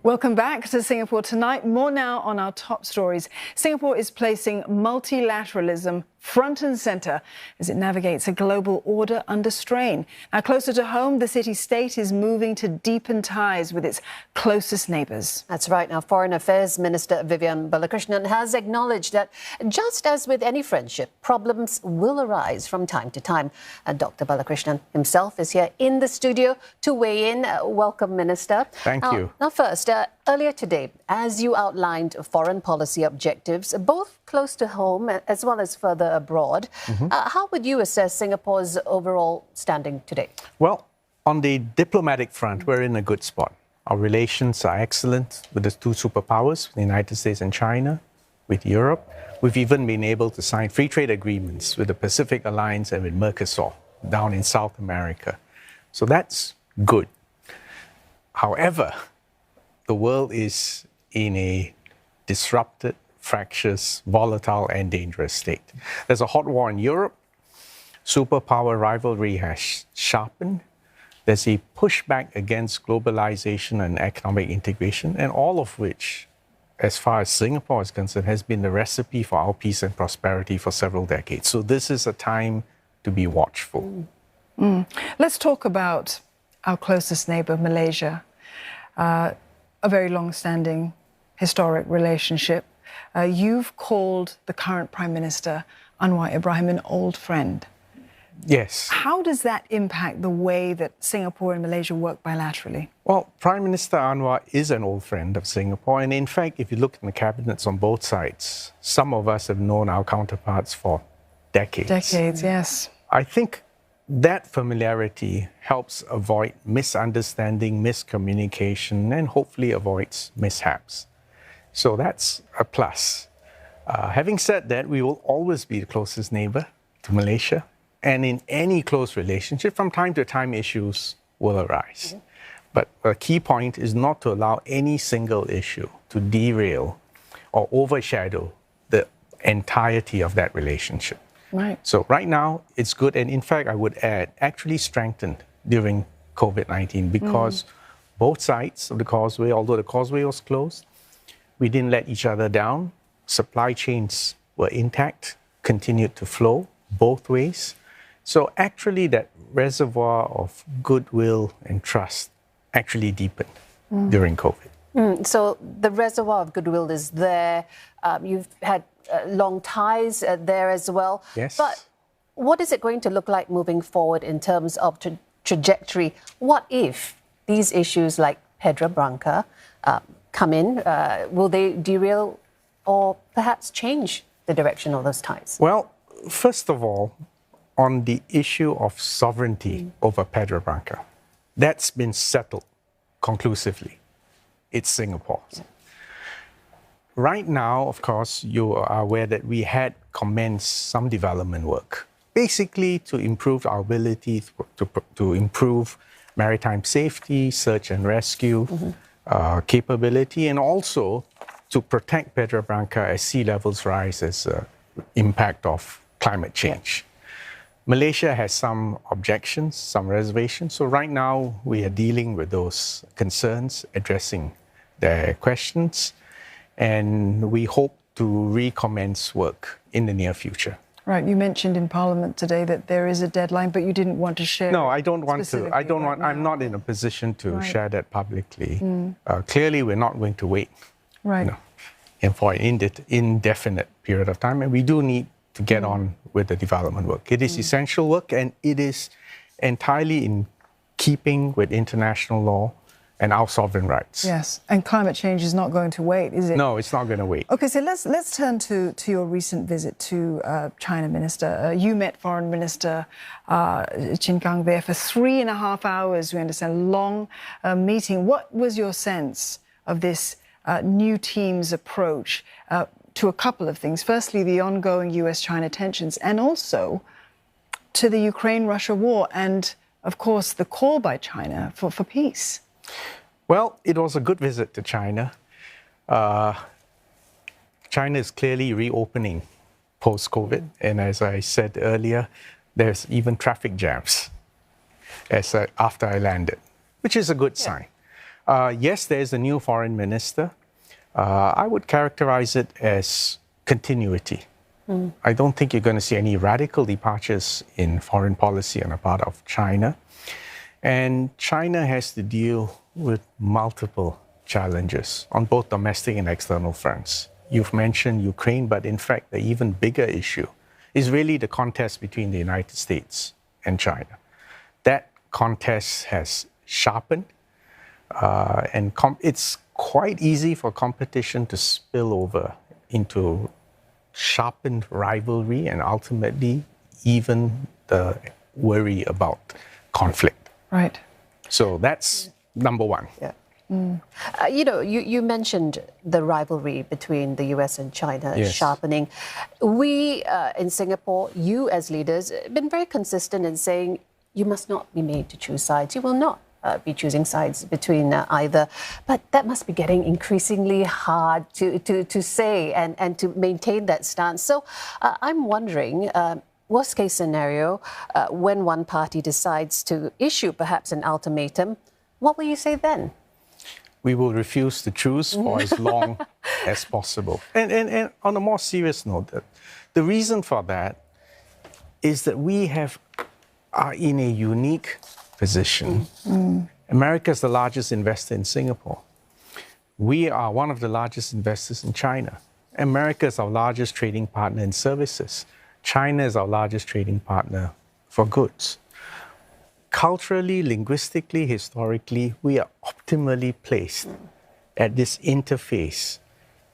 Welcome back to Singapore Tonight. More now on our top stories. Singapore is placing multilateralism front and centre as it navigates a global order under strain. Now, closer to home, the city-state is moving to deepen ties with its closest neighbours. That's right. Now, Foreign Affairs Minister Vivian Balakrishnan has acknowledged that just as with any friendship, problems will arise from time to time. Dr. Balakrishnan himself is here in the studio to weigh in. Welcome, Minister. Thank you. Now, first, earlier today, as you outlined foreign policy objectives, both close to home as well as further abroad, how would you assess Singapore's overall standing today? Well, on the diplomatic front, we're in a good spot. Our relations are excellent with the two superpowers, the United States and China, with Europe. We've even been able to sign free trade agreements with the Pacific Alliance and with Mercosur down in South America. So that's good. However, the world is in a disrupted, fractious, volatile, and dangerous state. There's a hot war in Europe. Superpower rivalry has sharpened. There's a pushback against globalization and economic integration, and all of which, as far as Singapore is concerned, has been the recipe for our peace and prosperity for several decades. So this is a time to be watchful. Let's talk about our closest neighbour, Malaysia. A very long-standing historic relationship. You've called the current Prime Minister, Anwar Ibrahim, an old friend. Yes. How does that impact the way that Singapore and Malaysia work bilaterally? Well, Prime Minister Anwar is an old friend of Singapore. And in fact, if you look in the cabinets on both sides, some of us have known our counterparts for decades. Decades, yes. I think that familiarity helps avoid misunderstanding, miscommunication, and hopefully avoids mishaps. So that's a plus. Having said that, we will always be the closest neighbour to Malaysia. And in any close relationship, from time to time, issues will arise. But a key point is not to allow any single issue to derail or overshadow the entirety of that relationship. Right. So right now, it's good. And in fact, I would add, actually strengthened during COVID-19 because both sides of the causeway, although the causeway was closed, we didn't let each other down. Supply chains were intact, continued to flow both ways. So actually that reservoir of goodwill and trust actually deepened during COVID. So the reservoir of goodwill is there. You've had long ties there as well. Yes. But what is it going to look like moving forward in terms of trajectory? What if these issues like Pedra Branca come in? Will they derail or perhaps change the direction of those ties? Well, first of all, on the issue of sovereignty over Pedra Branca, that's been settled conclusively. It's Singapore's. Right now, of course, you are aware that we had commenced some development work, basically to improve our ability to improve maritime safety, search and rescue capability, and also to protect Pedra Branca as sea levels rise as an impact of climate change. Malaysia has some objections, some reservations. So right now, we are dealing with those concerns, addressing their questions, and we hope to recommence work in the near future. Right. You mentioned in Parliament today that there is a deadline, but you didn't want to share. No, I don't want to. I'm not in a position to share that publicly. Clearly, we're not going to wait. Right. And for an indefinite period of time, and we do need to get on with the development work. It is essential work, and it is entirely in keeping with international law and our sovereign rights. Yes, and climate change is not going to wait, is it? No, it's not going to wait. Okay, so let's turn to your recent visit to China, Minister. You met Foreign Minister Qin Gang there for 3.5 hours, we understand, long meeting. What was your sense of this new team's approach to a couple of things? Firstly, the ongoing US-China tensions, and also to the Ukraine-Russia war, and, of course, the call by China for peace. Well, it was a good visit to China. China is clearly reopening post-COVID, and as I said earlier, there's even traffic jams after I landed, which is a good sign. Yes, there is a new foreign minister. I would characterize it as continuity. I don't think you're going to see any radical departures in foreign policy on the part of China. And China has to deal with multiple challenges on both domestic and external fronts. You've mentioned Ukraine, but in fact, the even bigger issue is really the contest between the United States and China. That contest has sharpened, and it's quite easy for competition to spill over into sharpened rivalry and ultimately even the worry about conflict. Right. So that's number one. Yeah. You mentioned the rivalry between the US and China sharpening. We in Singapore, you as leaders, have been very consistent in saying you must not be made to choose sides. You will not be choosing sides between either. But that must be getting increasingly hard to say and to maintain that stance. So I'm wondering, worst case scenario, when one party decides to issue perhaps an ultimatum, what will you say then? We will refuse to choose for as long as possible. And on a more serious note, the reason for that is that we are in a unique position. America is the largest investor in Singapore. We are one of the largest investors in China. America is our largest trading partner in services. China is our largest trading partner for goods. Culturally, linguistically, historically, we are optimally placed at this interface.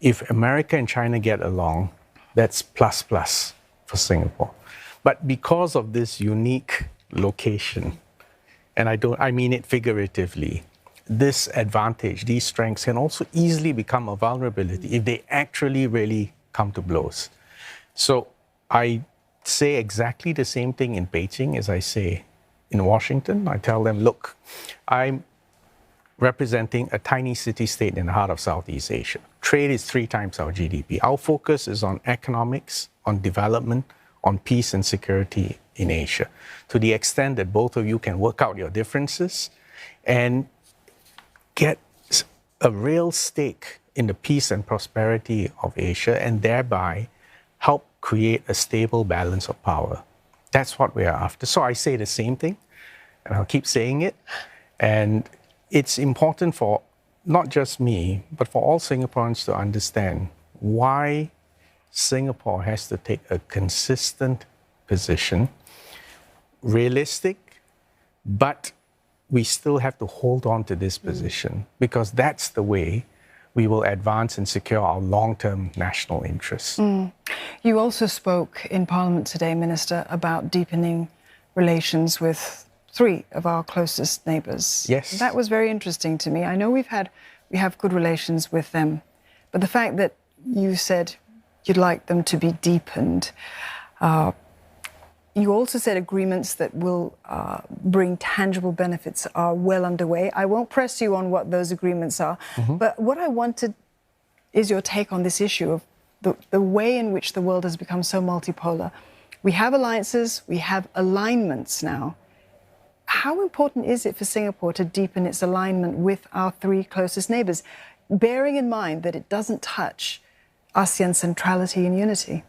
If America and China get along, that's plus plus for Singapore. But because of this unique location, and I mean it figuratively, this advantage, these strengths can also easily become a vulnerability if they actually really come to blows. So I say exactly the same thing in Beijing as I say in Washington. I tell them, look, I'm representing a tiny city-state in the heart of Southeast Asia. Trade is 3 times our GDP. Our focus is on economics, on development, on peace and security in Asia. To the extent that both of you can work out your differences and get a real stake in the peace and prosperity of Asia and thereby help create a stable balance of power. That's what we are after. So I say the same thing, and I'll keep saying it. And it's important for not just me, but for all Singaporeans to understand why Singapore has to take a consistent position, realistic, but we still have to hold on to this position because that's the way we will advance and secure our long-term national interests. You also spoke in Parliament today, Minister, about deepening relations with 3 of our closest neighbours. Yes. That was very interesting to me. I know we have good relations with them, but the fact that you said you'd like them to be deepened, you also said agreements that will bring tangible benefits are well underway. I won't press you on what those agreements are, but what I wanted is your take on this issue of the way in which the world has become so multipolar. We have alliances, we have alignments now. How important is it for Singapore to deepen its alignment with our 3 closest neighbours, bearing in mind that it doesn't touch ASEAN centrality and unity?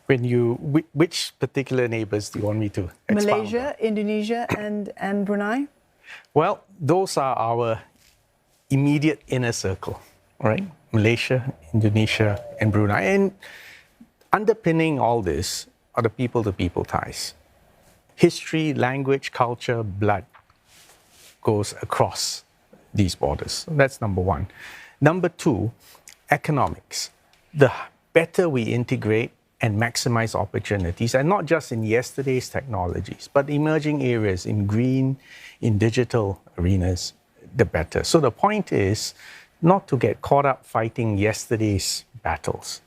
Which particular neighbours do you want me to expound Malaysia, on? Indonesia, and Brunei? Well, those are our immediate inner circle, right? Malaysia, Indonesia, and Brunei. And underpinning all this are the people-to-people ties. History, language, culture, blood goes across these borders. That's number 1. Number 2, economics. The better we integrate and maximize opportunities, and not just in yesterday's technologies, but emerging areas in green, in digital arenas, the better. So the point is not to get caught up fighting yesterday's battles,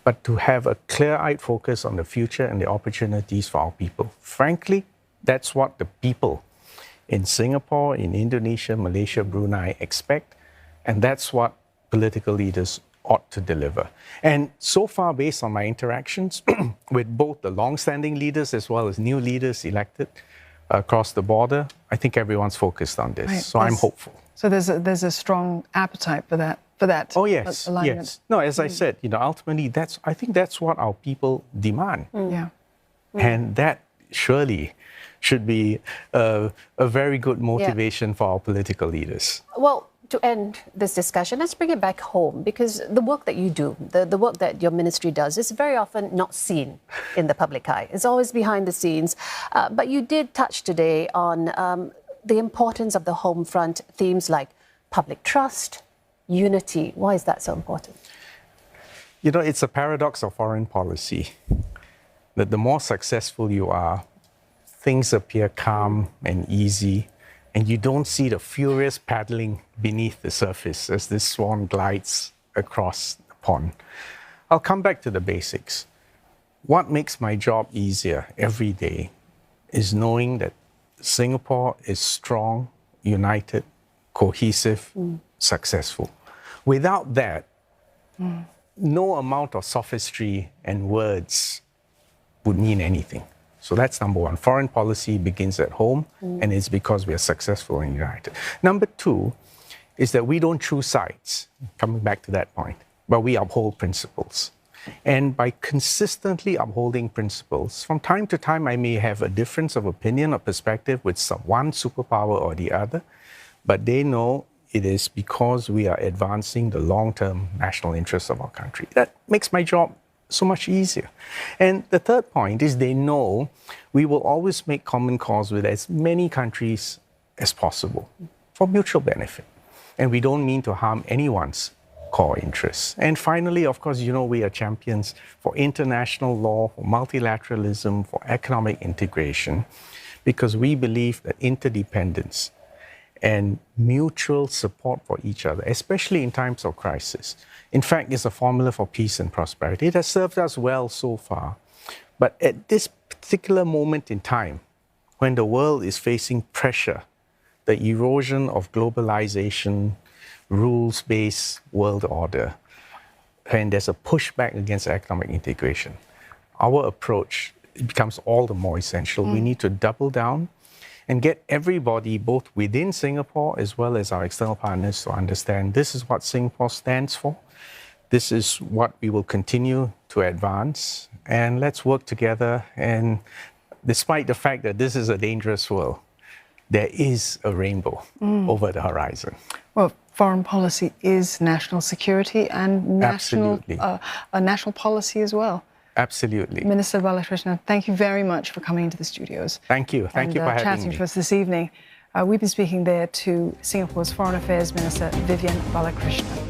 but to have a clear-eyed focus on the future and the opportunities for our people. Frankly, that's what the people in Singapore, in Indonesia, Malaysia, Brunei expect, and that's what political leaders ought to deliver. And so far, based on my interactions with both the long-standing leaders as well as new leaders elected across the border, I think everyone's focused on this. Right. So I'm hopeful. So there's a strong appetite for that. Oh yes, alignment. yes. No, as I said, ultimately I think that's what our people demand. Yeah. And that surely should be a very good motivation for our political leaders. Well, to end this discussion, let's bring it back home, because the work that you do, the work that your ministry does, is very often not seen in the public eye. It's always behind the scenes. But you did touch today on the importance of the home front, themes like public trust, unity. Why is that so important? It's a paradox of foreign policy that the more successful you are, things appear calm and easy, and you don't see the furious paddling beneath the surface as this swan glides across the pond. I'll come back to the basics. What makes my job easier every day is knowing that Singapore is strong, united, cohesive, successful. Without that, no amount of sophistry and words would mean anything. So that's number one. Foreign policy begins at home, and it's because we are successful and united. Number two is that we don't choose sides, coming back to that point, but we uphold principles. And by consistently upholding principles, from time to time I may have a difference of opinion or perspective with one superpower or the other, but they know it is because we are advancing the long-term national interests of our country. That makes my job so much easier. And the third point is they know we will always make common cause with as many countries as possible for mutual benefit. And we don't mean to harm anyone's core interests. And finally, of course, we are champions for international law, for multilateralism, for economic integration, because we believe that interdependence and mutual support for each other, especially in times of crisis, in fact, is a formula for peace and prosperity. It has served us well so far. But at this particular moment in time, when the world is facing pressure, the erosion of globalization, rules-based world order, and there's a pushback against economic integration, our approach becomes all the more essential. We need to double down and get everybody, both within Singapore as well as our external partners, to understand this is what Singapore stands for. This is what we will continue to advance. And let's work together. And despite the fact that this is a dangerous world, there is a rainbow over the horizon. Well, foreign policy is national security and national policy as well. Absolutely. Minister Balakrishnan, thank you very much for coming into the studios. Thank you. Thank you for having chatting me. to us this evening. We've been speaking there to Singapore's Foreign Affairs Minister Vivian Balakrishnan.